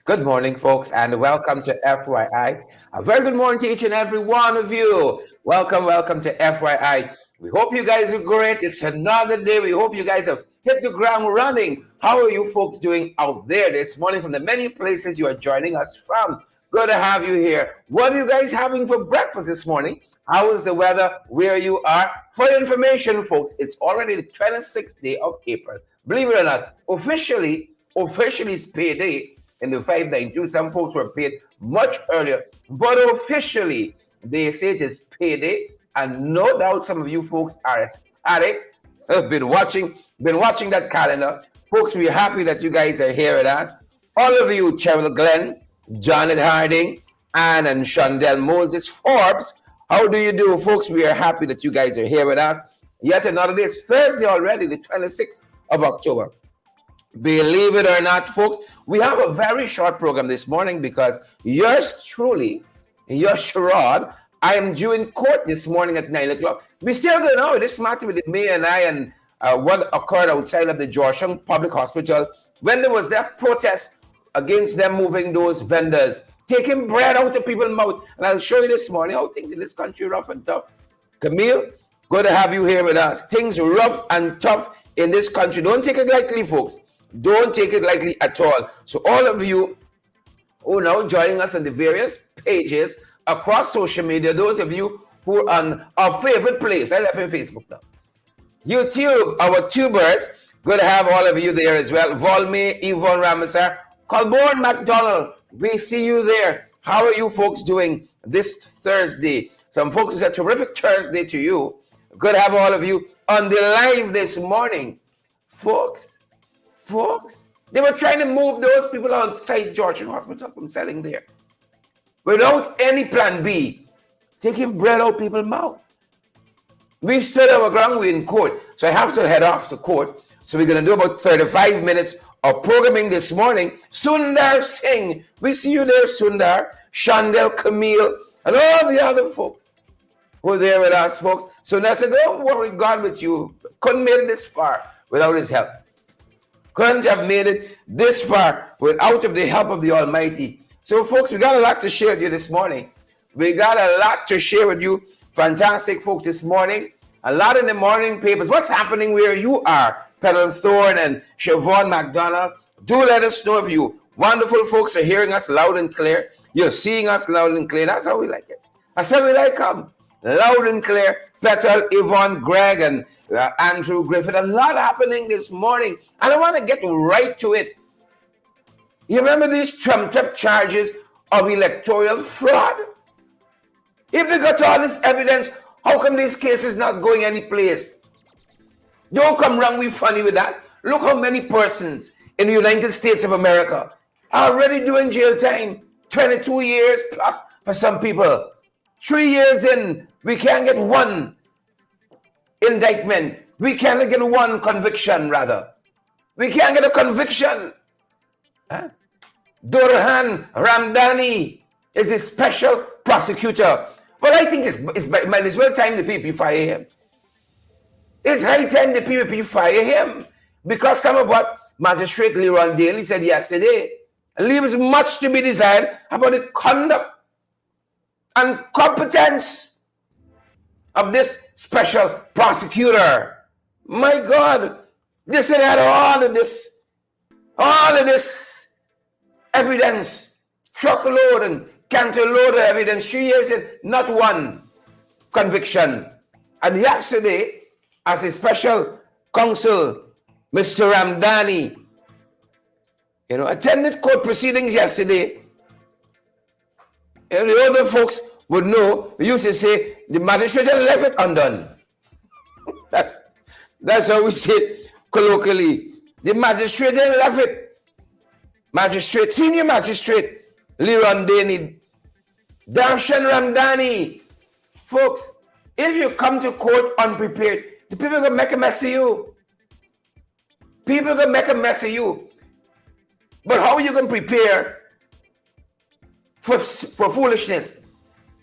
Good morning, folks, and welcome to FYI. A very good morning to each and every one of you. Welcome to FYI. We hope you guys are great. It's another day. We hope you guys have hit the ground running. How are you folks doing out there this morning from the many places you are joining us from? Good to have you here. What are you guys having for breakfast this morning? How is the weather where you are? For information, folks, it's already the 26th day of April. Believe it or not, officially it's payday in the 592. Some folks were paid much earlier, but officially they say it is payday, and no doubt some of you folks are ecstatic. Have been watching that calendar. Folks, we're happy that you guys are here with us. All of you, Cheryl Glenn, Janet Harding, Ann and Shondell Moses Forbes. How do you do, folks? We are happy that you guys are here with us. Yet another day. It's Thursday already, the 26th of October. Believe it or not, folks, we have a very short program this morning because yours truly, Sherrod, I am due in court this morning at 9 o'clock. We still don't know this matter with me and I and what occurred outside of the Georgetown Public Hospital when there was that protest against them moving those vendors, taking bread out of people's mouth. And I'll show you this morning how things in this country rough and tough. Camille, good to have you here with us. Things rough and tough in this country. Don't take it lightly, folks. Don't take it lightly at all. So all of you who are now joining us on the various pages across social media, those of you who are on our favorite place, I left in Facebook now. YouTube, our tubers, good to have all of you there as well. Volme, Yvonne Ramasar, Colborne McDonald, we see you there. How are you folks doing this Thursday? Some folks, it's a terrific Thursday to you. Good to have all of you on the live this morning. Folks, they were trying to move those people outside Georgetown Hospital from selling there without any plan B, taking bread out people's mouth. We stood our ground, we're in court, so I have to head off to court. So we're going to do about 35 minutes of programming this morning. Sundar Singh, we see you there, Sundar, Chandel, Camille, and all the other folks who are there with us, folks. So I said, don't worry, God with you. Couldn't make it this far without his help. Couldn't have made it this far without the help of the Almighty. So, folks, we got a lot to share with you this morning. We got a lot to share with you. Fantastic, folks, this morning. A lot in the morning papers. What's happening where you are? Petal Thorne and Siobhan McDonald. Do let us know if you wonderful folks are hearing us loud and clear. You're seeing us loud and clear. That's how we like it. That's how we like them. Loud and clear. Petal, Yvonne, Greg, and Andrew Griffith. A lot happening this morning. And I want to get right to it. You remember these trumped-up charges of electoral fraud? If they got all this evidence, how come this case is not going any place? Don't come wrong with funny with that. Look how many persons in the United States of America are already doing jail time. 22 years plus for some people. 3 years in, we can't get one indictment. We can't get one conviction, rather. We can't get a conviction. Huh? Durhan Ramdani is a special prosecutor. Well, I think it's might as well time the people fire him. It's high time the people fire him. Because some of what Magistrate Leron Daly said yesterday leaves much to be desired about the conduct and competence of this special prosecutor. My God, they said they had all of this evidence, truckload and canterload of evidence, 3 years in, not one conviction. And yesterday, as a special counsel, Mr. Ramdani, attended court proceedings yesterday. And the other folks would know, we used to say, the magistrate left it undone. That's how we say it colloquially. The magistrate left it. Senior magistrate, Leron Daly, Darshan Ramdani. Folks, if you come to court unprepared, the people are going to make a mess of you. People are going to make a mess of you. But how are you going to prepare for foolishness?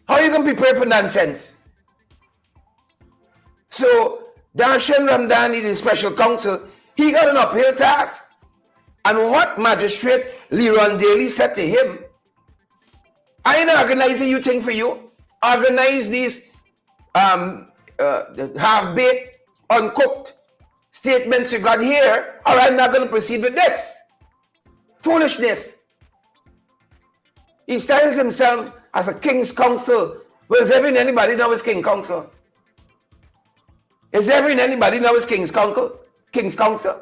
How are you going to prepare for nonsense? So, Darshan Ramdani, the special counsel, he got an uphill task. And what magistrate Leron Daly said to him, I ain't organizing you thing for you. Organize these half-baked, uncooked statements you got here, or I'm not going to proceed with this. Foolishness. He styles himself as a king's counsel. Well, is anybody know his king counsel? Is anybody know his king's counsel? King's counsel?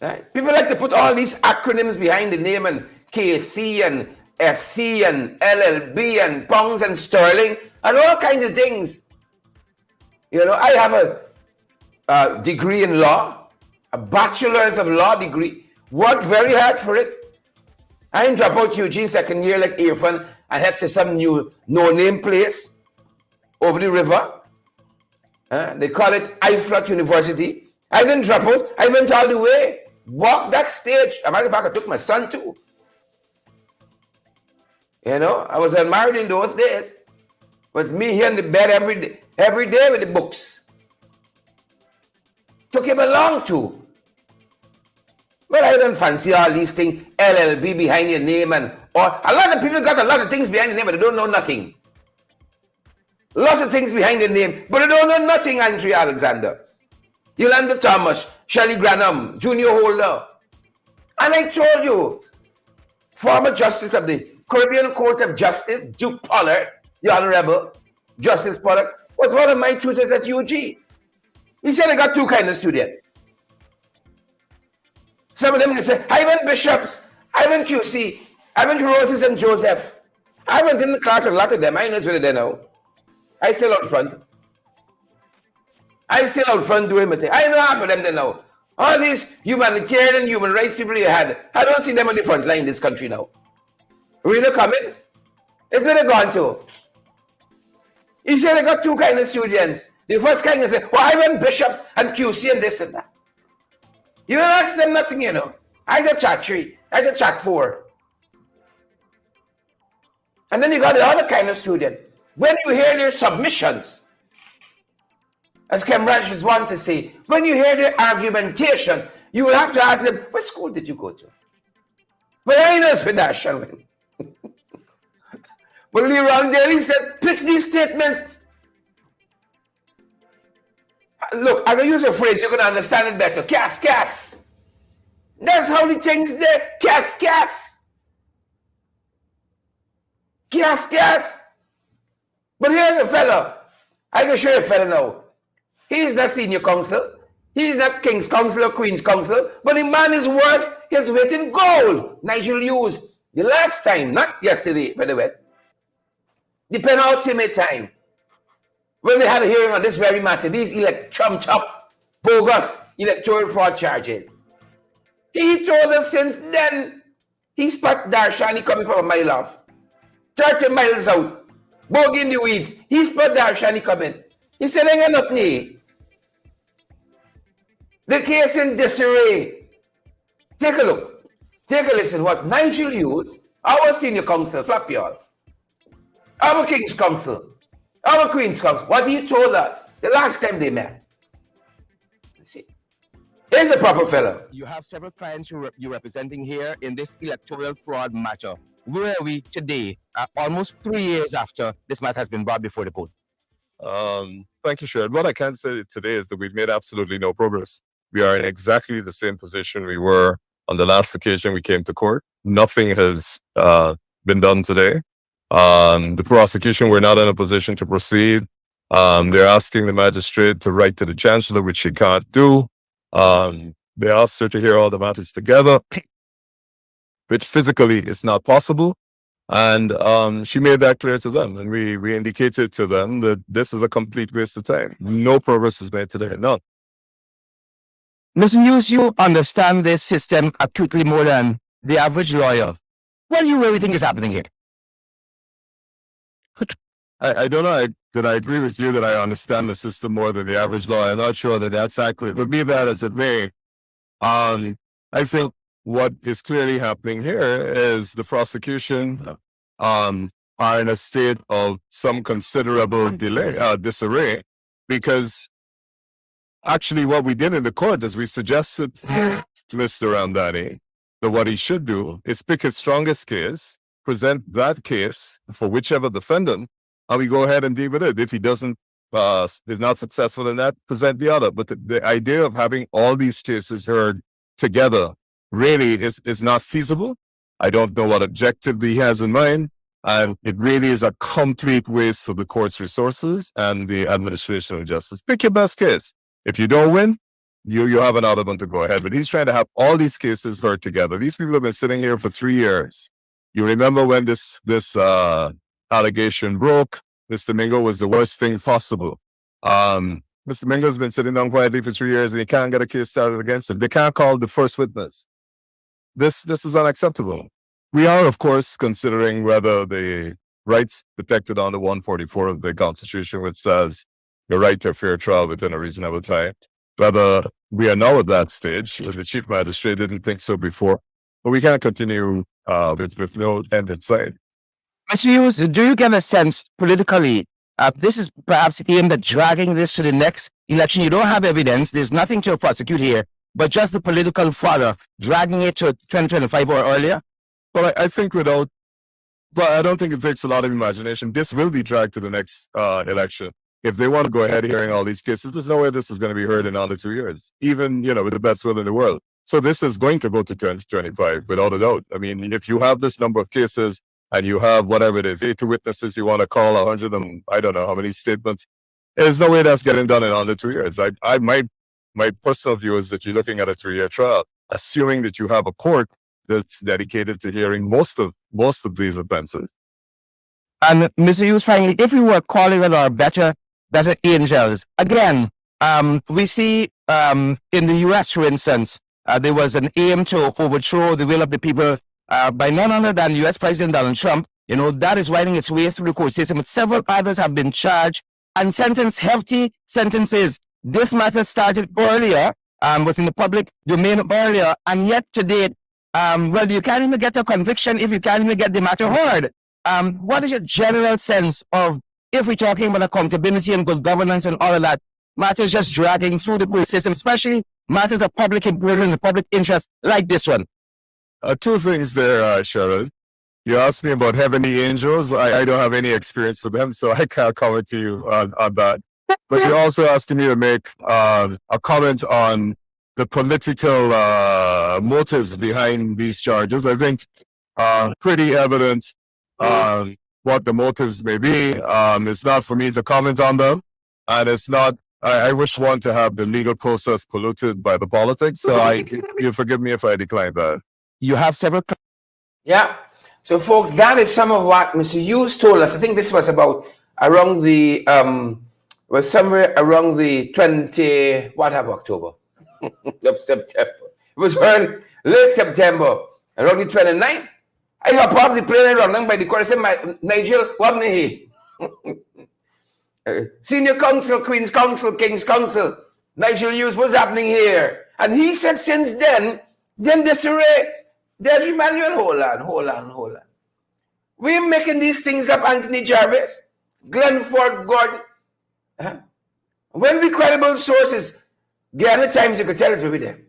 Right? People like to put all these acronyms behind the name, and KC and SC and LLB and pounds and sterling and all kinds of things. You know, I have a degree in law, a bachelor's of law degree. Worked very hard for it. I didn't drop out Eugene second year like Irfan and head to some new no-name place over the river. They call it Iflat University. I didn't drop out. I went all the way. Walked that stage. As a matter of fact, I took my son too. You know, I was unmarried in those days. It was me here in the bed every day with the books. Took him along too. But I don't fancy all these things, LLB behind your name, and or a lot of people got a lot of things behind the name, but they don't know nothing. A lot of things behind the name, but they don't know nothing, Andrea Alexander. Yolanda Thomas, Shelley Granham, Junior Holder. And I told you, former Justice of the Caribbean Court of Justice, Duke Pollard, the Honorable Justice Pollard, was one of my tutors at UG. He said I got two kinds of students. Some of them, they say, I went Bishops, I went QC, I went Roses and Joseph. I went in the class with a lot of them. I know where they're now. I still out front. I'm still out front doing my thing. I know half of them there now. All these humanitarian, human rights people you had, I don't see them on the front line in this country now. Read the comments. It's where they gone to. He said I got two kinds of students. The first kind is, well, I went Bishops and QC and this and that. You don't ask them nothing, you know. I said chat 3. I said chat 4. And then you got the other kind of student. When you hear their submissions, as Ken Branch was one to say, when you hear their argumentation, you will have to ask them, what school did you go to? But I know it's with that, Shannon. But Leron Daly said, fix these statements. Look, I'm going to use a phrase, you're going to understand it better. Cas. That's how the things there. Cas. But here's a fella. I can show you a fella now. He's not senior counsel. He's not king's counsel or queen's counsel. But the man is worth his weight in gold. Nigel Hughes, the last time, not yesterday, by the way, the penultimate time, when they had a hearing on this very matter, these trumped up, bogus electoral fraud charges. He told us since then, he spot Darshani coming from a mile off. 30 miles out, bogey in the weeds. He spot Darshani coming. He said, I got nothing. The case in disarray. Take a look. Take a listen what Nigel Hughes, our senior counsel, flap y'all, our king's counsel, our queen's counsel, what he told us the last time they met. See, here's a proper fellow. You have several clients you're representing here in this electoral fraud matter. Where are we today, almost 3 years after this matter has been brought before the court? Thank you, Sherrod. What I can say today is that we've made absolutely no progress. We are in exactly the same position we were on the last occasion we came to court. Nothing has been done today. The prosecution were not in a position to proceed. They're asking the magistrate to write to the chancellor, which she can't do. They asked her to hear all the matters together, which physically is not possible. And she made that clear to them. And we indicated to them that this is a complete waste of time. No progress is made today, none. Mr. Hughes, you understand this system acutely more than the average lawyer. What do you really think is happening here? I don't know that I agree with you that I understand the system more than the average lawyer. I'm not sure that that's accurate, but be that as it may, I think what is clearly happening here is the prosecution are in a state of some considerable disarray, because actually what we did in the court is we suggested Mr. Ramdani that what he should do is pick his strongest case, present that case for whichever defendant, and we go ahead and deal with it. If he doesn't, is not successful in that, present the other. But the idea of having all these cases heard together really is not feasible. I don't know what objective he has in mind. And it really is a complete waste of the court's resources and the administration of justice. Pick your best case. If you don't win, you have another one to go ahead. But he's trying to have all these cases heard together. These people have been sitting here for 3 years. You remember when this allegation broke? Mr. Mingo was the worst thing possible. Mr. Mingo's been sitting down quietly for 3 years and he can't get a case started against him. They can't call the first witness. This is unacceptable. We are, of course, considering whether the rights protected under 144 of the Constitution, which says the right to a fair trial within a reasonable time, whether we are now at that stage. The Chief Magistrate didn't think so before, but we can't continue with no end in sight. Mr. Hughes, do you get a sense politically, this is perhaps aimed at dragging this to the next election? You don't have evidence, there's nothing to prosecute here, but just the political fodder, dragging it to 2025 or earlier? Well, I think but I don't think it takes a lot of imagination. This will be dragged to the next election. If they want to go ahead hearing all these cases, there's no way this is going to be heard in under 2 years, even, with the best will in the world. So this is going to go to 2025 without a doubt. I mean, if you have this number of cases and you have whatever it is, 80 witnesses, you want to call 100 and I don't know how many statements, there's no way that's getting done in under 2 years. My personal view is that you're looking at a 3-year trial, assuming that you have a court that's dedicated to hearing most of these offenses. And Mr. Hughes, finally, if we were calling it our better angels, again, we see in the US, for instance, there was an aim to overthrow the will of the people by none other than US President Donald Trump. That is winding its way through the court system. But several others have been charged and sentenced hefty sentences. This matter started earlier, was in the public domain earlier, and yet to date, you can't even get a conviction if you can't even get the matter heard. What is your general sense of, if we're talking about accountability and good governance and all of that, matters just dragging through the court system, especially matters of public importance and public interest like this one? Two things there, Sharon. You asked me about heavenly angels. I don't have any experience with them, so I can't comment to you on that. But you're also asking me to make a comment on the political motives behind these charges. I think pretty evident what the motives may be. It's not for me to comment on them, and it's not. I wish one to have the legal process polluted by the politics. So you forgive me if I decline that. You have several. Yeah. So, folks, that is some of what Mr. Hughes told us. I think this was about around the somewhere around the 20 October of September. It was early, late September, around the 29th. I got part of the plane around by the court. I said, Nigel, what he? Senior counsel, Queen's counsel, King's counsel, Nigel Hughes, what's happening here? And he said, since then disarray. There's Emmanuel, hold on. We're making these things up, Anthony Jarvis, Glenford Gordon. When we credible sources, Guyana Times, you could tell us we'll be there.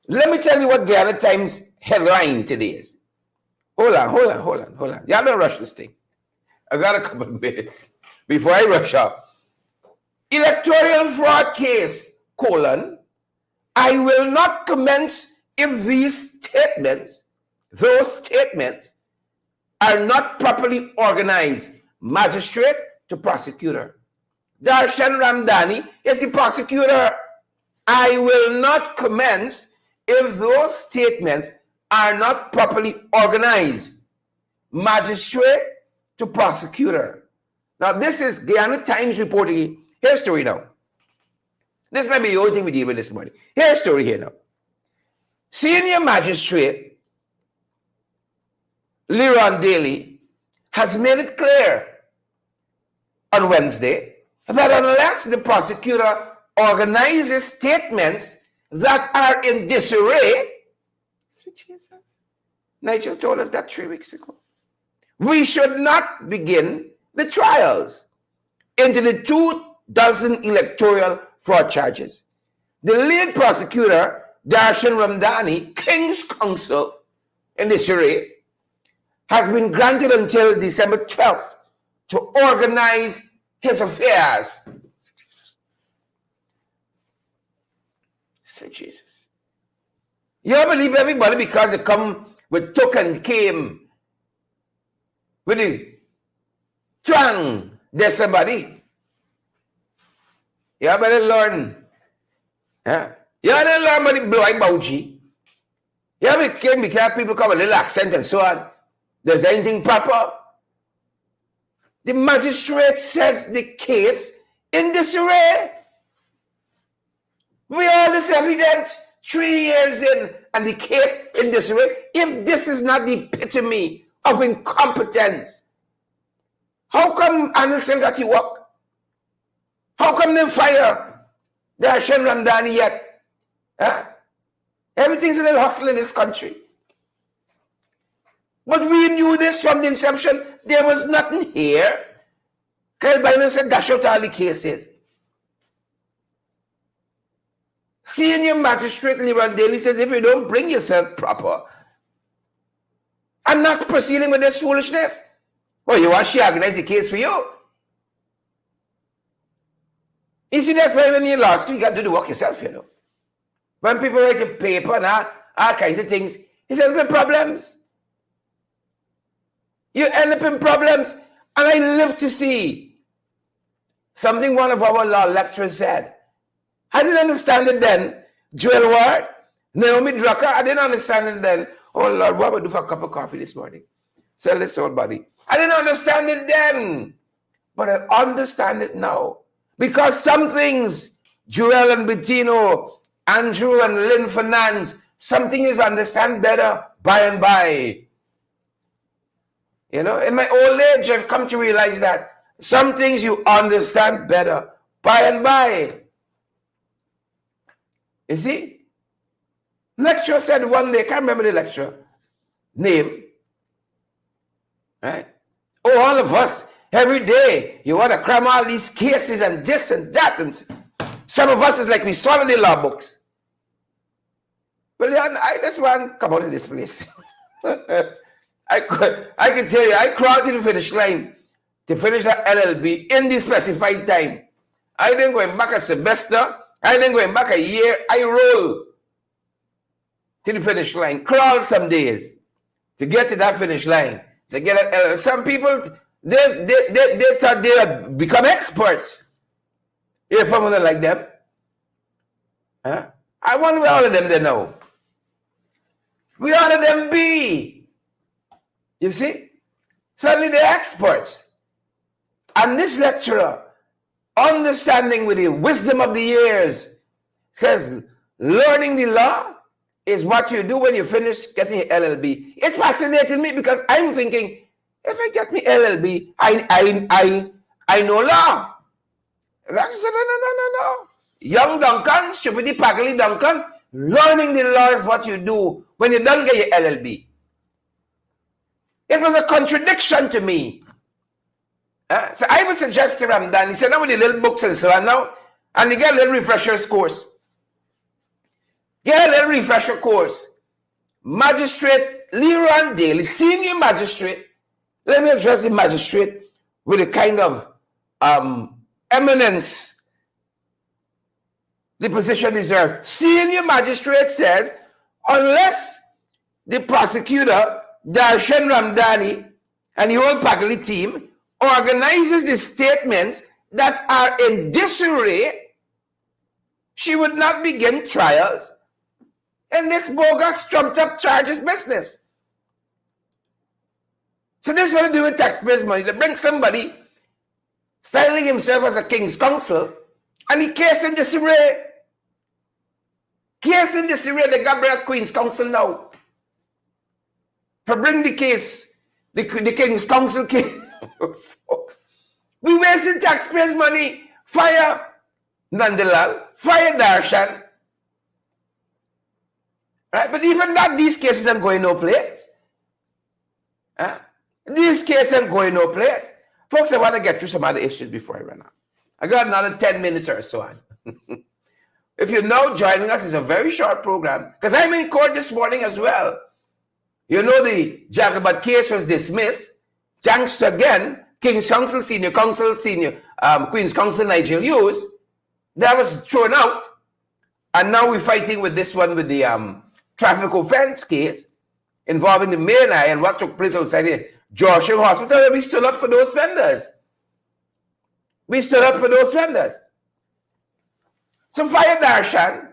Let me tell you what Guyana Times headline today is. Hold on. Y'all don't rush this thing. I got a couple of minutes before I rush up. Electoral fraud case, I will not commence if those statements are not properly organized. Magistrate to prosecutor. Darshan Ramdani is the prosecutor. I will not commence if those statements are not properly organized. Magistrate to prosecutor. Now, this is Guyana Times reporting. Here's the story now. This might be the only thing we deal with this morning. Here's the story here now. Senior Magistrate Liron Daly has made it clear on Wednesday that unless the prosecutor organizes statements that are in disarray, Nigel told us that 3 weeks ago, we should not begin the trials into the 24 electoral fraud charges. The lead prosecutor Darshan Ramdani, King's counsel in this array, has been granted until December 12th to organize his affairs. Sweet Jesus. You don't believe everybody because they come with token came with the twang. There's somebody. You better learn. Yeah. You better learn about the blowing bougie. You came because people come with a little accent and so on. There's anything proper. The magistrate sets the case in disarray. We all this evidence 3 years in and the case in disarray. If this is not the epitome of incompetence, how come Anderson got you up? How come they fire Darshan Ramdani yet? Huh? Everything's a little hustle in this country. But we knew this from the inception. There was nothing here. Kyle Biden said, dash out all the cases. Senior Magistrate Leron Daly says, if you don't bring yourself proper, I'm not proceeding with this foolishness. Well, you want she organize the case for you? You see, that's why when you're law school, you got to do the work yourself, you know. When people write a paper and all kinds of things, he says, there are problems. You end up in problems. And I live to see something one of our law lecturers said. I didn't understand it then. Joel Ward, Naomi Drucker, I didn't understand it then. Oh Lord, what would I do for a cup of coffee this morning? Sell this old body. I didn't understand it then. But I understand it now. Because some things, Joel and Bettino, Andrew and Lynn Fernandez, some things understand better by and by. You know, in my old age, I've come to realize that some things you understand better by and by. You see? Lecturer said one day, I can't remember the lecturer name, right? Oh, all of us, every day, you want to cram all these cases and this and that. And some of us is like we swallow the law books. Well, yeah, I just want to come out of this place. I can tell you, I crawled to the finish line to finish that LLB in the specified time. I didn't go back a semester. I didn't go back a year. I rolled to the finish line, crawled some days to get to that finish line. To get some people, they thought they had become experts. If someone like them, huh? I wonder where all of them they know. We all of them be. You see? Suddenly they're experts. And this lecturer, understanding with the wisdom of the years, says learning the law is what you do when you finish getting your LLB. It fascinated me because I'm thinking, if I get me LLB, I know law. And I said, no. Young Duncan, stupidly paggly Duncan, learning the law is what you do when you don't get your LLB. It was a contradiction to me. So I would suggest to Ramdan, he said, now with the little books and so on now, and you get a little refresher's course. Get a little refresher course. Magistrate Leron Daly, senior magistrate. Let me address the magistrate with a kind of eminence the position deserves. Senior magistrate says, unless the prosecutor, Darshan Ramdani, and the whole faculty team organizes the statements that are in disarray, she would not begin trials in this bogus, trumped-up charges business. So this is what to do with taxpayers' money, to bring somebody styling himself as a king's counsel, and he case in disarray. Case in disarray, the Gabriel Queen's counsel now. For bring the case, the king's counsel case. Folks, we wasting taxpayers' money. Fire Nandalal, fire Darshan. Right? But even that, these cases are going no place. These cases are going no place. Folks, I want to get through some other issues before I run out. I got another 10 minutes or so on. If you're now joining us, it's a very short program because I'm in court this morning as well. You know, the Jacobite case was dismissed. Thanks to, again, King's Counsel, Senior Counsel, Queen's Counsel, Nigel Hughes. That was thrown out. And now we're fighting with this one with the traffic offense case involving the main eye and what took place outside the Georgetown Hospital. And we stood up for those vendors. We stood up for those vendors. So fire Darshan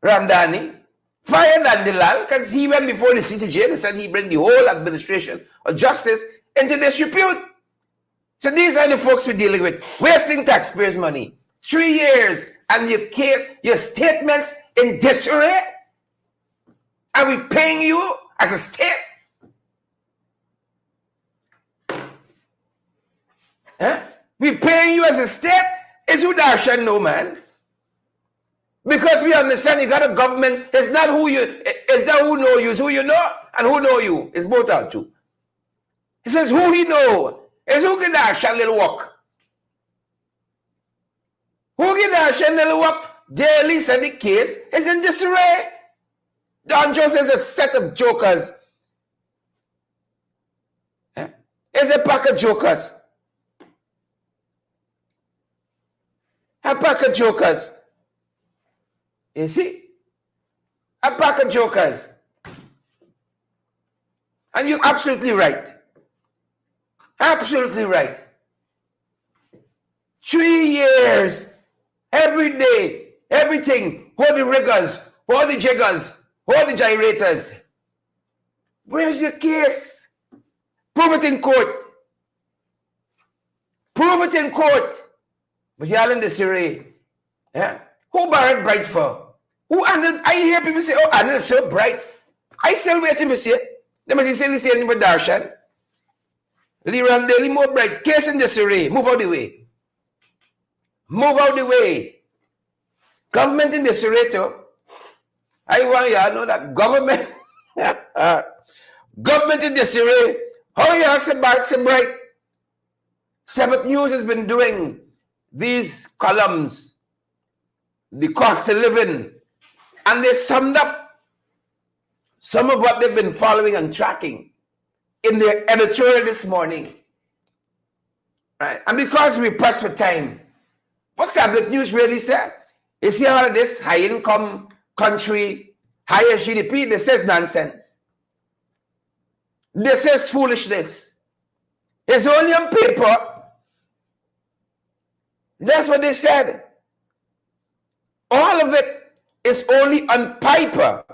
Ramdani, fire Nandilal, because he went before the CCJ and said he bring the whole administration of justice into disrepute. So these are the folks we're dealing with, wasting taxpayers' money. 3 years, and your case, your statements in disarray. Are we paying you as a state? Huh? We paying you as a state? It's who Darshan know, man. Because we understand you got a government, it's not who know you, it's who you know, and who know you. It's both out too. He says who he know. It's who can Darshan little walk. Who can Darshan little walk daily said the case is in disarray. Don Joseph is a set of jokers. It's a pack of jokers. A pack of jokers. You see? A pack of jokers. And you're absolutely right. Absolutely right. 3 years, every day, everything, all the riggers, all the jiggers, all the gyrators. Where's your case? Prove it in court. Prove it in court. But you're in disarray. Yeah? Who borrowed bright for? Who handled? I hear people say, oh, Anna is so bright. I still waiting for see. They must still say anything but Darshan. Liran Daily more bright. Case in disarray. Move out the way. Move out the way. Government in disarray too. I want you to know that government government in disarray. How you have some bright? Sabbath News has been doing these columns, the cost of living, and they summed up some of what they've been following and tracking in their editorial this morning. Right? And because we pressed for time, what Sabbath News really said? You see all of this high income country, higher GDP, this is nonsense. This is foolishness. It's only on paper. That's what they said. All of it is only on paper.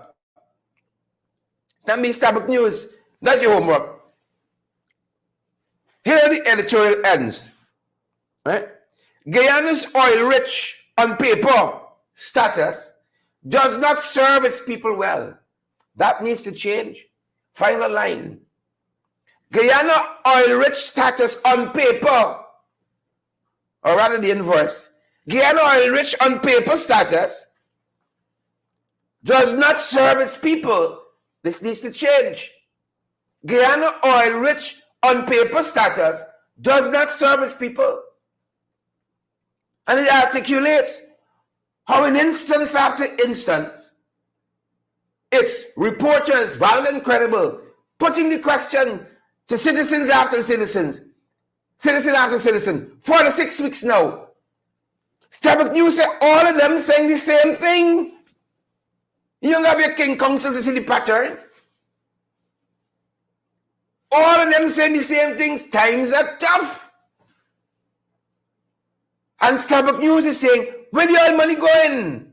It's not me, Sabbath News. That's your homework. Here the editorial ends. Right? Guyana's oil-rich on paper status does not serve its people well. That needs to change. Final line. Guyana oil-rich status on paper, or rather the inverse. Guyana oil-rich on paper status does not serve its people. This needs to change. Guyana oil-rich on paper status does not serve its people. And it articulates how in instance after instance, its reporters, valid and credible, putting the question to citizens after citizens, citizen after citizen, 46 weeks now. Starbuck News said all of them saying the same thing. You don't have your king council to see the pattern. All of them saying the same things. Times are tough. And Starbuck News is saying, where the oil money going?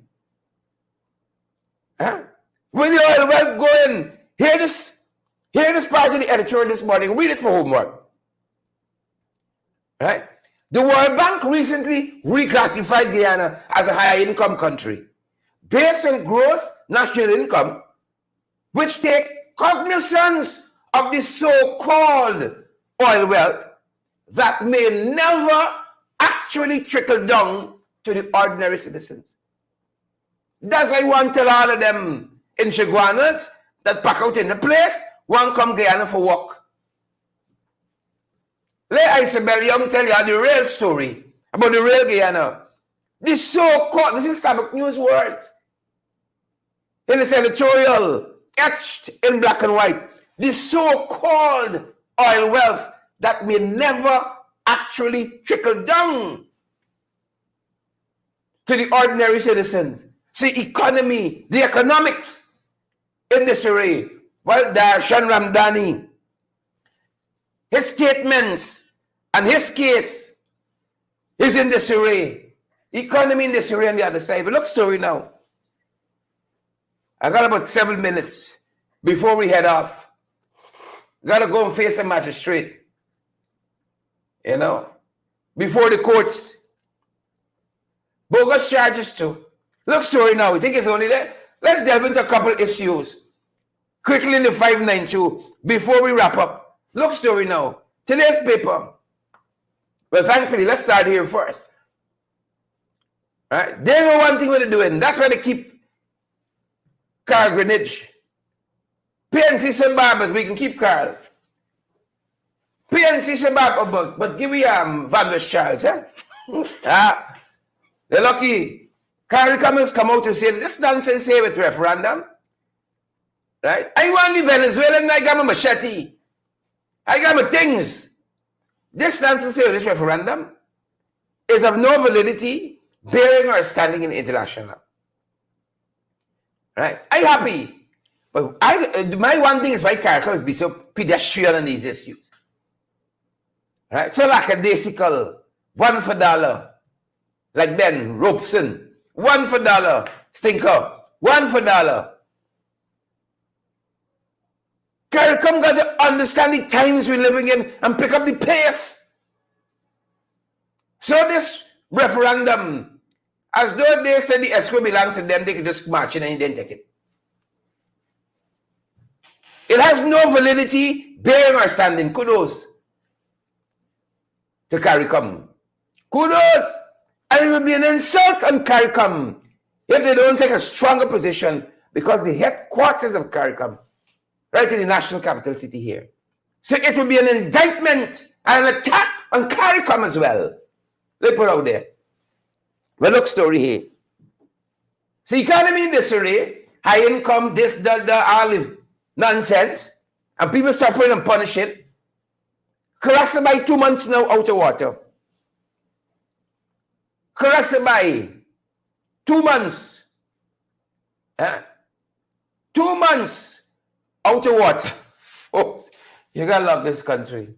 Huh? Where the oil wealth going? Hear this part of the editorial this morning. Read it for homework. Right? The World Bank recently reclassified Guyana as a higher income country based on gross national income, which take cognizance of the so-called oil wealth that may never actually trickle down to the ordinary citizens. That's why one tell all of them in Chiguanas that pack out in the place, one come Guyana for work. Let Isabel Young tell you the real story about the real Guyana. The so-called, this is Starbuck News words, in this editorial, etched in black and white, the so-called oil wealth that may never actually trickle down to the ordinary citizens. See, economy, the economics in disarray. Well, Darshan Ramdani, his statements and his case is in disarray. Economy in disarray on the other side. But look, story now. I got about 7 minutes before we head off. Got to go and face a magistrate. You know, before the courts. Bogus charges too. Look, story now. We think it's only there. Let's delve into a couple of issues quickly in the 592 before we wrap up. Look, story now. Today's paper. Well, thankfully, let's start here first. All right? They know one thing what they're doing. That's why they keep Carl Greenwich. PNC Zimbabwe, we can keep Carl. PNC Zimbabwe, but give me Van der Charles, eh? They're lucky. Carrie Cummins come out and say this nonsense here with referendum. Right? I want the Venezuelan, I got my machete. I got my things. This nonsense here with this referendum is of no validity, bearing or standing in international law. Right? I'm happy. But my one thing is why Carrie Cummins be so pedestrian on these issues. Right? So lackadaisical, $1 for dollar. Like Ben Robeson, $1 for dollar. Stinker, $1 for dollar. CARICOM got to understand the times we're living in and pick up the pace. So this referendum, as though they said the escrow belongs to them, they could just march in and then take it. It has no validity, bearing or standing. Kudos to CARICOM. Kudos. And it will be an insult on CARICOM if they don't take a stronger position, because the headquarters of CARICOM, right in the national capital city here. So it will be an indictment and an attack on CARICOM as well. They put out there. Well, look, story here. So economy in disarray, high income, this, that, all the nonsense, and people suffering and punishing. Karasabay 2 months now out of water. Karasabay, 2 months. 2 months out of water. Folks, you gotta love this country.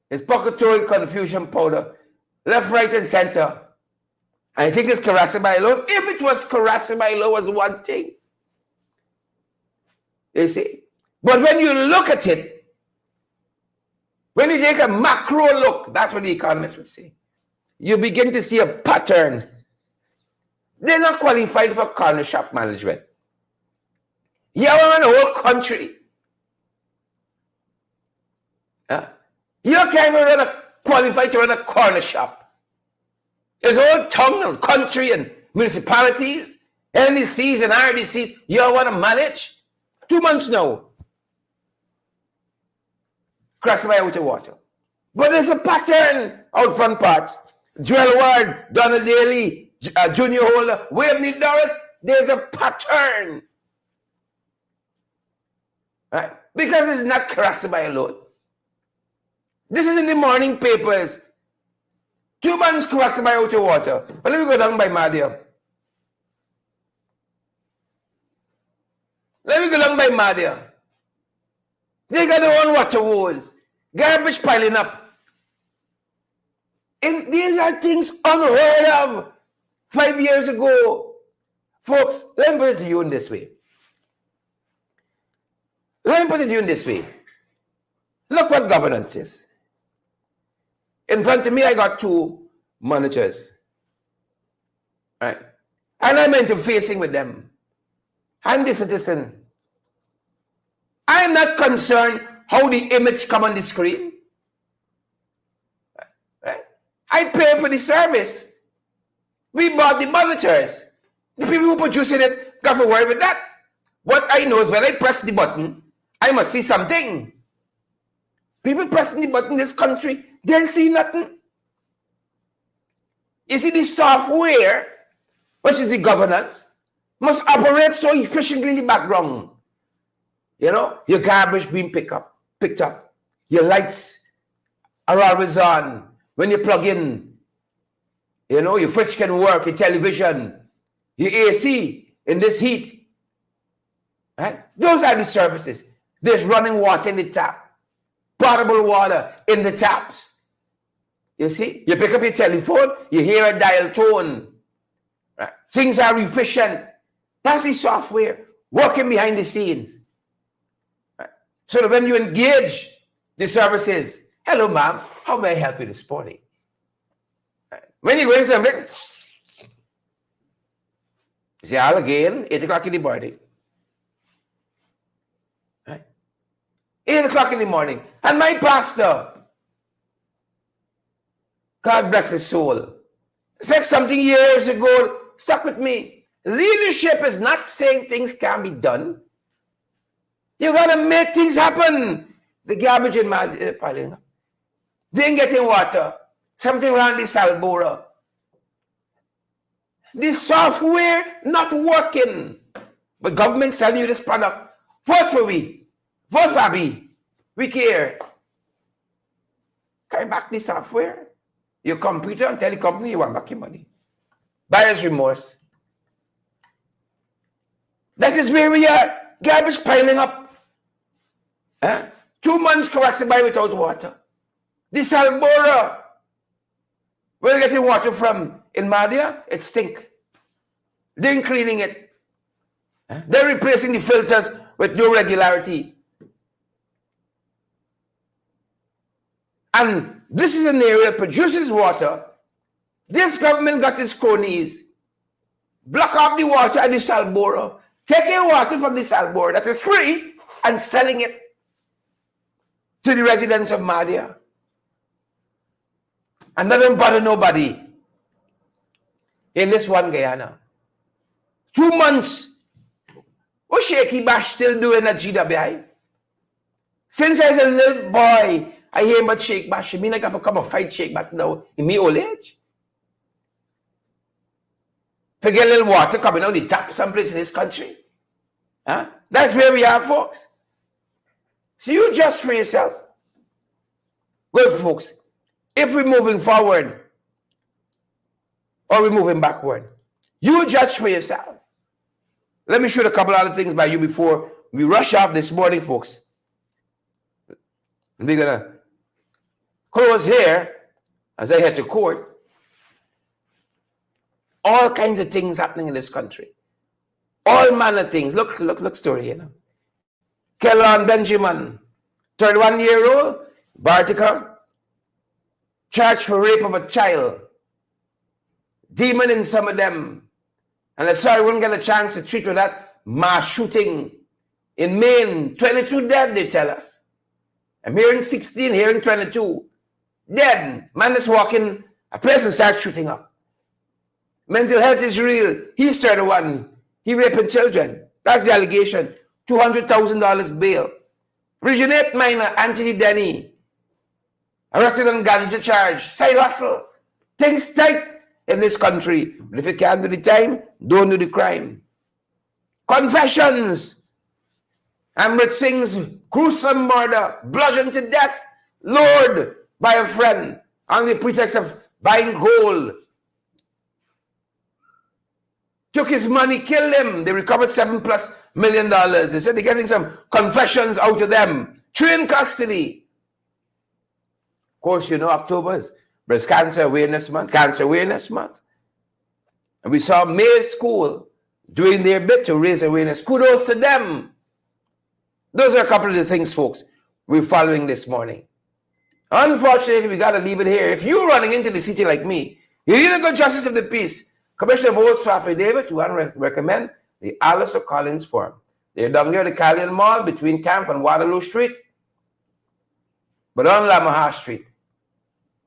It's pocketary confusion powder. Left, right, and center. I think it's Karasabay alone. If it was Karasabay alone was one thing. You see? But when you look at it, when you take a macro look, that's what the economists would say. You begin to see a pattern. They're not qualified for corner shop management. You run the whole country. You can't even qualify to run a corner shop. There's a whole town and country and municipalities, NDCs and RDCs. You all want to manage? 2 months now. Crossing by out of water. But there's a pattern out front parts. Joel Ward, Donald Daly, Junior Holder, Waveney Doris, there's a pattern. Right? Because it's not Karasabay alone. This is in the morning papers. 2 months Karasabay out of water. But let me go down by Madhya. They got their own water woes. Garbage piling up. And these are things unheard of 5 years ago. Folks, let me put it to you in this way. Look what governance is. In front of me, I got 2 monitors. Right? And I'm interfacing with them. I'm the citizen. I'm not concerned how the image come on the screen. Right? I pay for the service. We bought the monitors. The people who producing it got to worry with that. What I know is when I press the button, I must see something. People pressing the button in this country, they don't see nothing. You see, the software which is the governance, must operate so efficiently in the background. You know, your garbage being picked up. Your lights are always on. When you plug in, you know, your fridge can work, your television, your AC in this heat. Right? Those are the services. There's running water in the tap, potable water in the taps. You see, you pick up your telephone, you hear a dial tone. Right? Things are efficient. That's the software working behind the scenes. Right? So that when you engage the services, hello, ma'am, how may I help you this morning? Right? When you go in something, see all again, 8 o'clock in the morning. Right? 8 o'clock in the morning. And my pastor, God bless his soul, said something years ago, stuck with me. Leadership is not saying things can be done. You gotta make things happen. The garbage in my piling up. They ain't getting water. Something around the Salbora. The software not working. But government selling you this product. Vote for we. Vote for me. We care. Carry back the software. Your computer and tell the company you want back your money. Buyer's remorse. That is where we are. Garbage piling up. 2 months crossing by without water. The Salbora, where we're getting water from in Madia, it stink. They ain't cleaning it. They're replacing the filters with no regularity. And this is an area that produces water. This government got its cronies, block off the water at the Salbora, taking water from the Salbora that is free and selling it to the residents of Madia. And that don't bother nobody in this one Guyana. 2 months. What Shaky Bash still doing at GWI? Since I was a little boy, I hear about Shake Bash. You mean like I have to come and fight Shake Bash now in my old age? To get a little water coming out the tap someplace in this country. That's where we are, folks. So you judge for yourself. Good, folks. If we're moving forward or we're moving backward, you judge for yourself. Let me shoot a couple other things by you before we rush off this morning, folks. We're going to close here as I head to court. All kinds of things happening in this country. All manner of things. Look story here now. Kellon Benjamin, 31-year-old, Bartica, charged for rape of a child. Demon in some of them. And I sorry, wouldn't get a chance to treat with that mass shooting in Maine. 22 dead, they tell us. I'm hearing 16, hearing 22. Dead. Man is walking, a person starts shooting up. Mental health is real. He's 31. He raping children. That's the allegation. $200,000 bail. Originate minor Anthony Denny, arrested on ganja charge. Side hustle. Things tight in this country. But if you can't do the time, don't do the crime. Confessions. Amrit Singh's gruesome murder, bludgeoned to death, lured by a friend on the pretext of buying gold. Took his money, killed him. They recovered $7+ million. They said they're getting some confessions out of them. 3 in custody. Of course, you know, October is Breast Cancer Awareness Month, Cancer Awareness Month. And we saw May School doing their bit to raise awareness. Kudos to them. Those are a couple of the things, folks, we're following this morning. Unfortunately, we got to leave it here. If you're running into the city like me, you need a good justice of the peace. Commissioner of Old Trafford David, you want to recommend the Alistair Collins Forum. They're down here at the Callion Mall between Camp and Waterloo Street, but on Lamaha Street.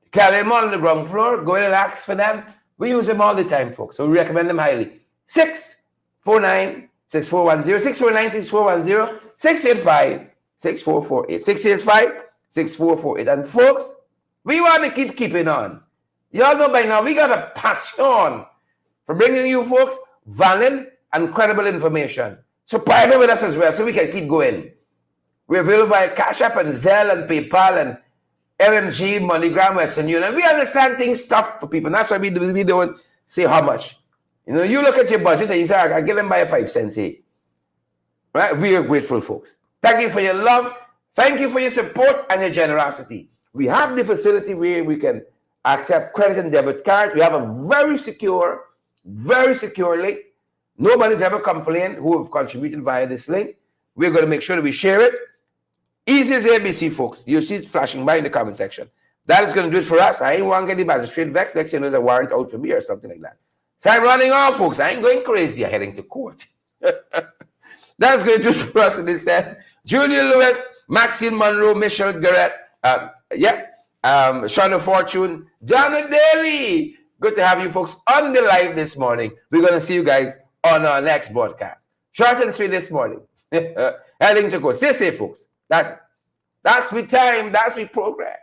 The Callion Mall on the ground floor, go in and ask for them. We use them all the time, folks, so we recommend them highly. 649-6410, 649-6410, 685-6448, 685-6448. And folks, we want to keep keeping on. Y'all know by now, we got a passion for bringing you folks valid and credible information. So partner with us as well so we can keep going. We're available by Cash App and Zelle and PayPal and MMG, MoneyGram, Western Union. We understand things tough for people. And that's why we don't say how much. You know, you look at your budget and you say, I give them by 5 cents here. Right? We are grateful, folks. Thank you for your love. Thank you for your support and your generosity. We have the facility where we can accept credit and debit cards. We have a very secure link. Nobody's ever complained who have contributed via this link. We're going to make sure that we share it. Easy as ABC, folks. You'll see it flashing by in the comment section. That is going to do it for us. I ain't want to get the magistrate vexed. Next thing there's a warrant out for me or something like that. So I'm running off, folks. I ain't going crazy. I'm heading to court. That's going to do it for us in this set. Julia Lewis, Maxine Monroe, Michelle Garrett, Shauna Fortune, Donna Daly. Good to have you folks on the live this morning. We're going to see you guys on our next broadcast. Short and sweet this morning. Heading to court. Stay safe, folks. That's we time. That's we program.